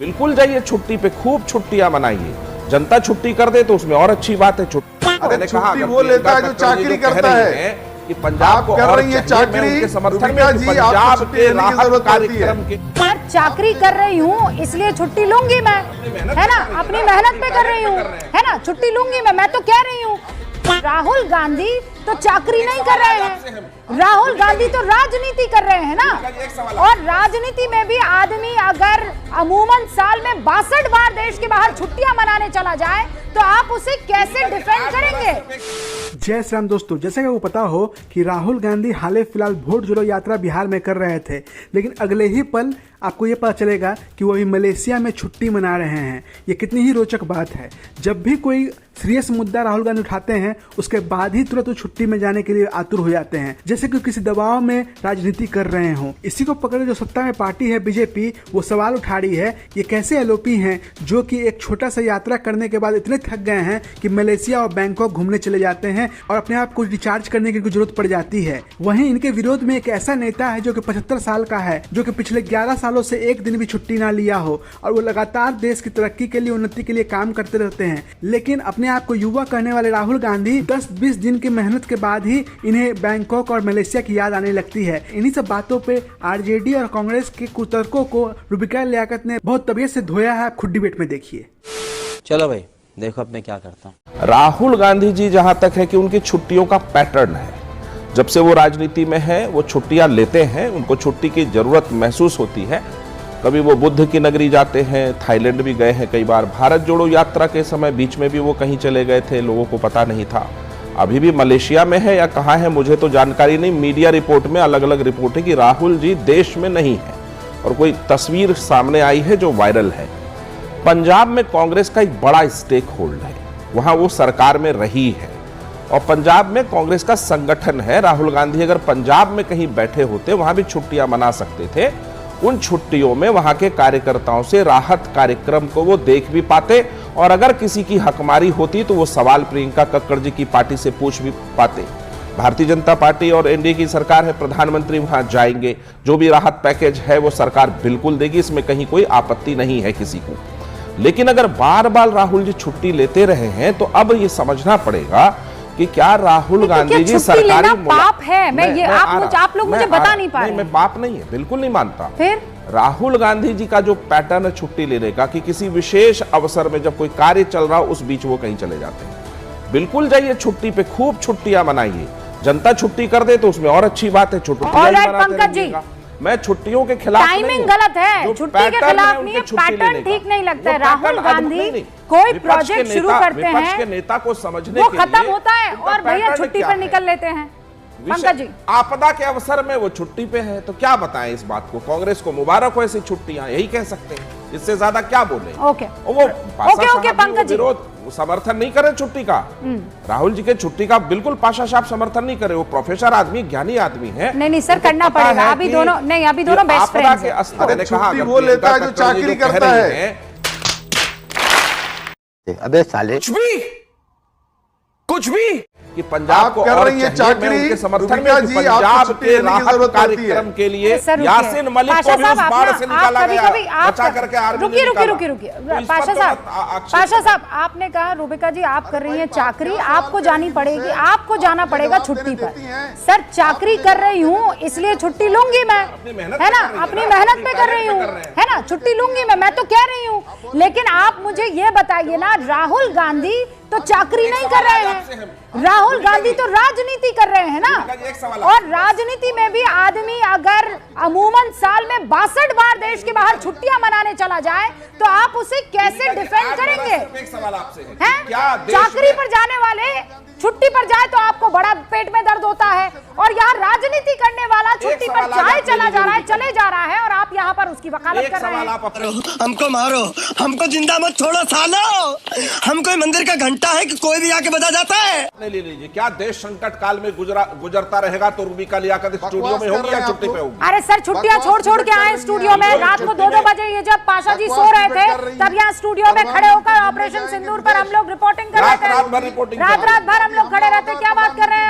बिल्कुल जाइए छुट्टी पे, खूब छुट्टियां मनाइए। जनता छुट्टी कर दे तो उसमें और अच्छी बात है। छुट्टी वो लेता है जो चाकरी करता है कि पंजाब को और चाहिए, मैं उनके समर्थन में पंजाब के राहत कार्यक्रम के चाकरी कर रही हूँ इसलिए छुट्टी लूंगी मैं, है ना, अपनी मेहनत पे कर रही हूँ, है ना, छुट्टी लूंगी मैं तो कह रही हूँ। राहुल गांधी तो चाकरी नहीं कर रहे हैं, राहुल गांधी तो राजनीति कर रहे हैं ना। और राजनीति में भी आदमी अगर अमूमन साल में 62 बार देश के बाहर छुट्टियां मनाने चला जाए तो आप उसे कैसे डिफेंड करेंगे? जय श्री राम दोस्तों, जैसे कि वो पता हो कि राहुल गांधी हाल फिलहाल वोट जोड़ो यात्रा बिहार में कर रहे थे, लेकिन अगले ही पल आपको ये पता चलेगा कि वो अभी मलेशिया में छुट्टी मना रहे हैं। ये कितनी ही रोचक बात है। जब भी कोई सीरियस मुद्दा राहुल गांधी उठाते हैं उसके बाद ही तुरंत छुट्टी में जाने के लिए आतुर हो जाते हैं, जैसे कि किसी दबाव में राजनीति कर रहे हों। इसी को पकड़ जो सत्ता में पार्टी है बीजेपी, वो सवाल उठा रही है ये कैसे एलओपी हैं जो कि एक छोटा सा यात्रा करने के बाद इतने थक गए हैं कि मलेशिया और बैंकॉक घूमने चले जाते हैं और अपने आप को रिचार्ज करने की जरूरत पड़ जाती है। वहीं इनके विरोध में एक ऐसा नेता है जो कि 75 साल का है, जो कि पिछले 11 सालों से एक दिन भी छुट्टी ना लिया हो और वो लगातार देश की तरक्की के लिए, उन्नति के लिए काम करते रहते हैं। लेकिन अपने आप को युवा कहने वाले राहुल गांधी 10-20 दिन की मेहनत के बाद ही इन्हें बैंकॉक और मलेशिया की याद आने लगती है। इन्हीं सब बातों पे आरजेडी और कांग्रेस के कुतर्कों को रुबिका लियाकत ने बहुत तबीयत से धोया है। आप खुद डिबेट में देखिए। चलो भाई देखो अब मैं क्या करता हूँ। राहुल गांधी जी जहां तक है कि उनकी छुट्टियों का पैटर्न है, जब से वो राजनीति में है वो छुट्टियां लेते हैं, उनको छुट्टी की जरूरत महसूस होती है। कभी वो बुद्ध की नगरी जाते हैं, थाईलैंड भी गए हैं कई बार। भारत जोड़ो यात्रा के समय बीच में भी वो कहीं चले गए थे, लोगों को पता नहीं था। अभी भी मलेशिया में है या कहाँ है मुझे तो जानकारी नहीं। मीडिया रिपोर्ट में अलग अलग रिपोर्ट है कि राहुल जी देश में नहीं है और कोई तस्वीर सामने आई है जो वायरल है। पंजाब में कांग्रेस का एक बड़ा स्टेक होल्ड है, वहां वो सरकार में रही है और पंजाब में कांग्रेस का संगठन है। राहुल गांधी अगर पंजाब में कहीं बैठे होते, वहां भी छुट्टियां मना सकते थे। उन छुट्टियों में वहां के कार्यकर्ताओं से राहत कार्यक्रम को वो देख भी पाते और अगर किसी की हकमारी होती तो वो सवाल प्रियंका कक्कड़ जी की पार्टी से पूछ भी पाते। भारतीय जनता पार्टी और एनडीए की सरकार है, प्रधानमंत्री वहां जाएंगे, जो भी राहत पैकेज है वो सरकार बिल्कुल देगी, इसमें कहीं कोई आपत्ति नहीं है किसी को। लेकिन अगर बार बार राहुल जी छुट्टी लेते रहे हैं तो अब ये समझना पड़ेगा कि क्या राहुल गांधी जी सरकारी पाप है? आप लोग मुझे बता नहीं पा रहे। मैं पाप नहीं है, बिल्कुल नहीं मानता। फिर राहुल गांधी जी का जो पैटर्न है छुट्टी लेने का कि किसी विशेष अवसर में जब कोई कार्य चल रहा हो उस बीच वो कहीं चले जाते हैं। बिल्कुल जाइए छुट्टी पे, खूब छुट्टियां मनाइए। जनता छुट्टी कर दे तो उसमें और अच्छी बात है। पंकज जी, मैं छुट्टियों के खिलाफ टाइमिंग गलत है, छुट्टी के खिलाफ नहीं है, पैटर्न ठीक नहीं लगता है। राहुल गांधी कोई प्रोजेक्ट शुरू करते हैं, विपक्ष के नेता को समझने वो खत्म होता है और भैया छुट्टी पर निकल लेते हैं। पंकज जी, आपदा के अवसर में वो छुट्टी पे है तो क्या बताएं इस बात को। कांग्रेस को मुबारक हो ऐसी छुट्टियां, यही कह सकते हैं, इससे ज्यादा क्या बोले। ओके पंकज जी, विरोध समर्थन नहीं करे छुट्टी का। राहुल जी के छुट्टी का बिल्कुल पाशा साहब समर्थन नहीं करे। वो प्रोफेसर आदमी, ज्ञानी आदमी है। नहीं सर, करना पड़ेगा। अभी दोनों बेस्ट फ्रेंड्स हैं। वो लेता है जो चाकरी करता है। अबे साले कुछ भी कि पंजाब को कर और रही है चाहिए, मैं उनके समर्थन में कि पंजाब के राहत कार्यक्रम के लिए यासीन मलिक को भी उस बाढ़ से निकाला गया, बचा करके आर्मी ने निकाला। रुकिए पाशा साहब, आपने कहा रुबिका जी आप कर रही हैं चाकरी, आपको जानी पड़ेगी, आपको जाना पड़ेगा छुट्टी पर। सर चाकरी कर रही हूँ इसलिए छुट्टी लूंगी मैं, है ना, अपनी मेहनत पे कर रही हूँ, है ना, छुट्टी लूंगी मैं तो कह रही हूँ। लेकिन आप मुझे ये बताइए ना, राहुल गांधी तो चाकरी नहीं कर रहे हैं, राहुल गांधी तो राजनीति कर रहे हैं ना। और राजनीति में भी आदमी अगर अमूमन साल में 62 बार देश के बाहर छुट्टियां मनाने चला जाए तो आप उसे कैसे डिफेंड करेंगे? चाकरी पर जाने वाले छुट्टी पर जाए तो आपको बड़ा पेट में दर्द होता है और यहाँ राजनीति करने वाला छुट्टी पर जाए चला जा रहा है, चले जा रहा है और आप यहाँ पर उसकी वकालत कर रहे हैं। हमको मारो, हमको जिंदा मत छोड़ो सालो, हम कोई मंदिर का घंटा झूठा है कि कोई भी आके बता जाता है। ले लीजिए, क्या देश संकट काल में गुजरता रहेगा तो रूबिका लियाकत स्टूडियो में होगी या छुट्टी पे होगी? अरे सर, छुट्टियां छोड़ के आए स्टूडियो में। रात को 2-2 बजे ये जब पाशा जी सो रहे थे तब यहाँ स्टूडियो में खड़े होकर ऑपरेशन सिंदूर पर हम लोग रिपोर्टिंग कर रहे थे। रात भर हम लोग खड़े रहते। क्या बात कर रहे हैं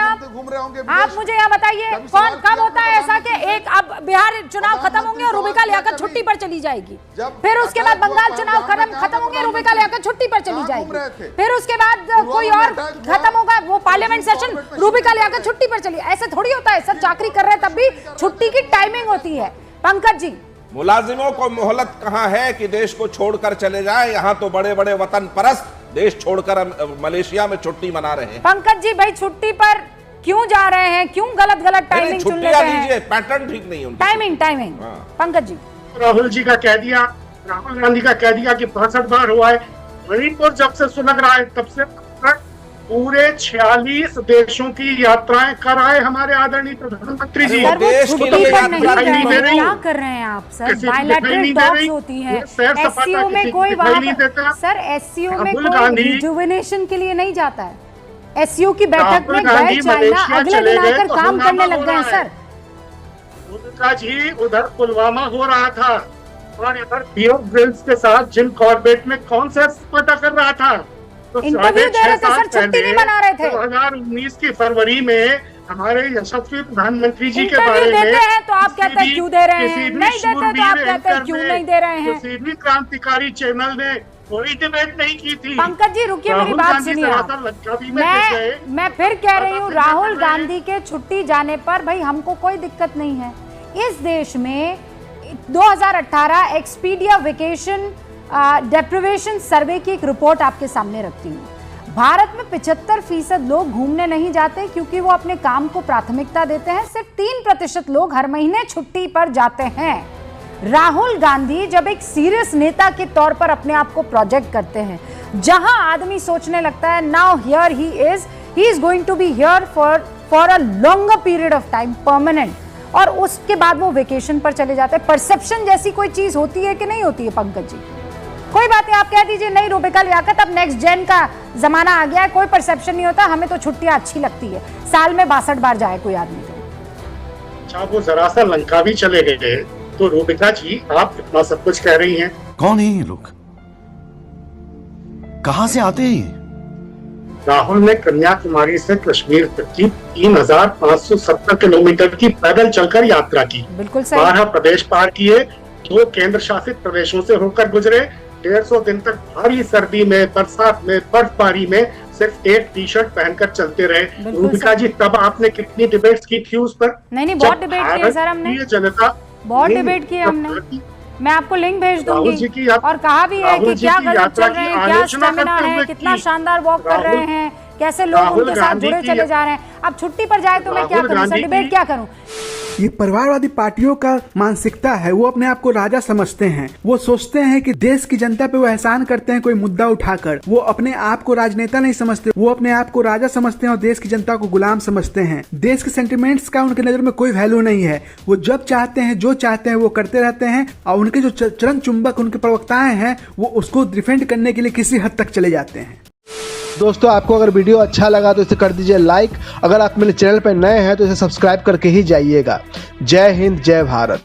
आप मुझे यहाँ बताइए, कौन कब होता है ऐसा कि एक अब बिहार चुनाव खत्म होंगे और रूबिका लियाकत छुट्टी पर चली जाएगी, फिर उसके बाद बंगाल चुनाव खत्म होंगे, रूबिका लियाकत छुट्टी पर चली जाएगी, फिर उसके बाद कोई और खत्म होगा, वो पार्लियामेंट सेशन, रूबिका लियाकत छुट्टी पर चली। ऐसे थोड़ी होता है सर, चाकरी कर रहे हैं तब भी छुट्टी की टाइमिंग होती है। पंकज जी, मुलाजिमों को मोहलत कहाँ है कि देश को छोड़कर चले जाए? यहाँ तो बड़े बड़े वतन परस्त देश छोड़कर मलेशिया में छुट्टी मना रहे हैं। पंकज जी भाई, छुट्टी पर क्यों जा रहे हैं? क्यों गलत टाइमिंग चुन लेते हैं? पैटर्न ठीक नहीं है। टाइमिंग पंकज जी, राहुल जी का कह दिया, राहुल गांधी का कह दिया कि 65 बार हुआ है। मणिपुर जब से सुलग रहा है तब से पूरे 46 देशों की यात्राएं कराए हमारे आदरणीय प्रधानमंत्री जी। सर, वो छुट्टी पर नहीं गए, क्या कर रहे हैं आप सर? बायलैटरल टॉक्स होती है, एससीओ में कोई सर, एससीओ में कोई रिजुवेनेशन के लिए नहीं जाता है। एससीओ की बैठक में गए चाइना, अगले दिन आकर काम करने लग गए सर। उनका जी उधर पुलवामा हो रहा था और इधर बियर ग्रिल्स के साथ जिम कॉर्बेट में कौन सा पता कर रहा था? तो इंटरव्यू दे रहे थे सर, छुट्टी नहीं मना रहे थे। 2019 की फरवरी में हमारे यशस्वी प्रधानमंत्री जी के इंटरव्यू बारे में देते हैं तो आप कहते हैं क्यों दे रहे हैं, नहीं देते तो आप कहते हैं क्यों नहीं दे रहे हैं। किसी भी क्रांतिकारी चैनल ने कोई डिबेट नहीं की थी। पंकज जी रुकिए, मेरी बात सुनिए। मैं फिर कह रही हूँ, राहुल गांधी के छुट्टी जाने पर भाई हमको कोई दिक्कत नहीं है। इस देश में 2018 एक्सपीडिया वेकेशन डेप्रिवेशन सर्वे की एक रिपोर्ट आपके सामने रखती हूँ। भारत में 75% लोग घूमने नहीं जाते क्योंकि वो अपने काम को प्राथमिकता देते हैं। सिर्फ 3% लोग हर महीने छुट्टी पर जाते हैं। राहुल गांधी जब एक सीरियस नेता के तौर पर अपने आप को प्रोजेक्ट करते हैं, जहां आदमी सोचने लगता है now here he is going to be here for a longer period of time, permanent, और उसके बाद वो वेकेशन पर चले जाते हैं। परसेप्शन जैसी कोई चीज होती है कि नहीं होती है पंकज जी? कोई बात नहीं, आप कह दीजिए नहीं रूबिका लियाकत अब नेक्स्ट जेन का जमाना आ गया है, कोई परसेप्शन नहीं होता, हमें तो छुट्टियां अच्छी लगती है, साल में 62 बार जाए कोई आदमी तो। अच्छा, वो जरा सा लंका भी चले गए तो रूबिका जी आप इतना सब कुछ कह रही हैं। कौन है ये लोग, कहां से आते हैं? राहुल ने कन्याकुमारी से कश्मीर तक की 3570 किलोमीटर की पैदल चलकर यात्रा की। बिल्कुल सही। 12 प्रदेश पार किए, 2 केंद्र शासित प्रदेशों से होकर गुजरे। 150 दिन तक भारी सर्दी में, बरसात में, बर्फबारी में सिर्फ एक टी-शर्ट पहनकर चलते रहे। रूबिका जी, तब आपने कितनी डिबेट्स की थी उस पर? नहीं, बहुत डिबेट की है सर हमने, जनता बहुत डिबेट की है हमने। मैं आपको लिंक भेज दूंगी और कहा भी है कि क्या गजब चल रहे हैं, क्या स्टेमिना है, कितना शानदार वॉक कर रहे हैं, कैसे लोग उनके साथ जुड़े चले जा रहे हैं। अब छुट्टी पर जाए तो मैं क्या करूं सर, डिबेट क्या करूं? ये परिवारवादी पार्टियों का मानसिकता है। वो अपने आप को राजा समझते हैं। वो सोचते हैं कि देश की जनता पे वो एहसान करते हैं कोई मुद्दा उठाकर। वो अपने आप को राजनेता नहीं समझते, वो अपने आप को राजा समझते हैं और देश की जनता को गुलाम समझते हैं। देश के सेंटिमेंट्स का उनके नजर में कोई वैल्यू नहीं है। वो जब चाहते हैं, जो चाहते हैं वो करते रहते हैं और उनके जो चरण चुंबक उनके प्रवक्ताएं हैं वो उसको डिफेंड करने के लिए किसी हद तक चले जाते हैं। दोस्तों, आपको अगर वीडियो अच्छा लगा तो इसे कर दीजिए लाइक। अगर आप मेरे चैनल पर नए हैं तो इसे सब्सक्राइब करके ही जाइएगा। जय हिंद, जय भारत।